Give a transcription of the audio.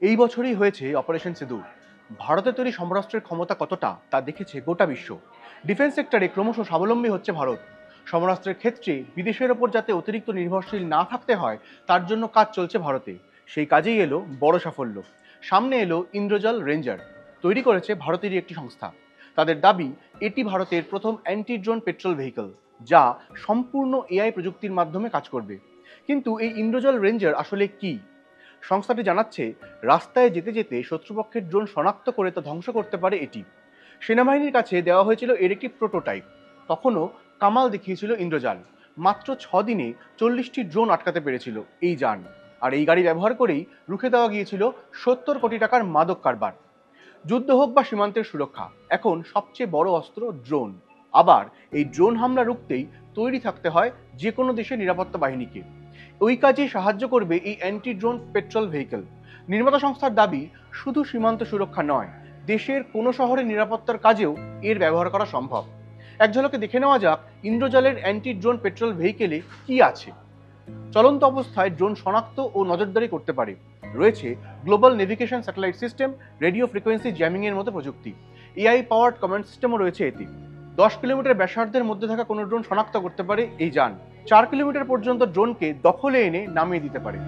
এই বছরই হয়েছে অপারেশন সিঁদুর। ভারতের তৈরি সমরাস্ত্রের ক্ষমতা কতটা তা দেখেছে গোটা বিশ্ব। ডিফেন্স সেক্টরে ক্রমশ স্বাবলম্বী হচ্ছে ভারত। সমরাস্ত্রের ক্ষেত্রে বিদেশের ওপর যাতে অতিরিক্ত নির্ভরশীল না থাকতে হয় তার জন্য কাজ চলছে ভারতে। সেই কাজেই এলো বড় সাফল্য। সামনে এলো ইন্দ্রজাল রেঞ্জার। তৈরি করেছে ভারতেরই একটি সংস্থা। তাদের দাবি এটি ভারতের প্রথম অ্যান্টি ড্রোন পেট্রোল ভেহিকল, যা সম্পূর্ণ এআই প্রযুক্তির মাধ্যমে কাজ করবে। কিন্তু এই ইন্দ্রজাল রেঞ্জার আসলে কি? সংস্থাটি জানাচ্ছে, রাস্তায় যেতে যেতে শত্রুপক্ষের ড্রোন শনাক্ত করে তা ধ্বংস করতে পারে এটি। সেনাবাহিনীর কাছে দেওয়া হয়েছিল এর একটি প্রোটোটাইপ। তখনও কামাল দেখিয়েছিল ইন্দ্রজাল। মাত্র 6 দিনে 40টি ড্রোন আটকাতে পেরেছিল এই যান। আর এই গাড়ি ব্যবহার করেই রুখে দেওয়া গিয়েছিল 70 কোটি টাকার মাদক কারবার। যুদ্ধ হোক বা সীমান্তের সুরক্ষা, এখন সবচেয়ে বড় অস্ত্র ড্রোন। আবার এই ড্রোন হামলা রুখতেই তৈরি থাকতে হয় যে কোনো দেশের নিরাপত্তা বাহিনীকে। ওই কাজে সাহায্য করবে এই অ্যান্টি ড্রোন পেট্রোল ভেহিকল। নির্মাতা সংস্থার দাবি, শুধু সীমান্ত সুরক্ষা নয়, দেশের কোনো শহরের নিরাপত্তার কাজেও এর ব্যবহার করা সম্ভব। এক ঝলকে দেখে নেওয়া যাক ইন্দ্রজালের অ্যান্টি ড্রোন পেট্রোল ভেহিকেলে কি আছে। চলন্ত অবস্থায় ড্রোন শনাক্ত ও নজরদারি করতে পারে। রয়েছে global navigation satellite system, radio frequency jamming এর মতো প্রযুক্তি। এআই পাওয়ার্ড কমান্ড সিস্টেমও রয়েছে এতে। 10 কিলোমিটার ব্যাসার্ধের মধ্যে থাকা কোনো ড্রোন শনাক্ত করতে পারে এই যান। 4 কিলোমিটার পর্যন্ত ড্রোনকে দখলে এনে নামিয়ে দিতে পারে।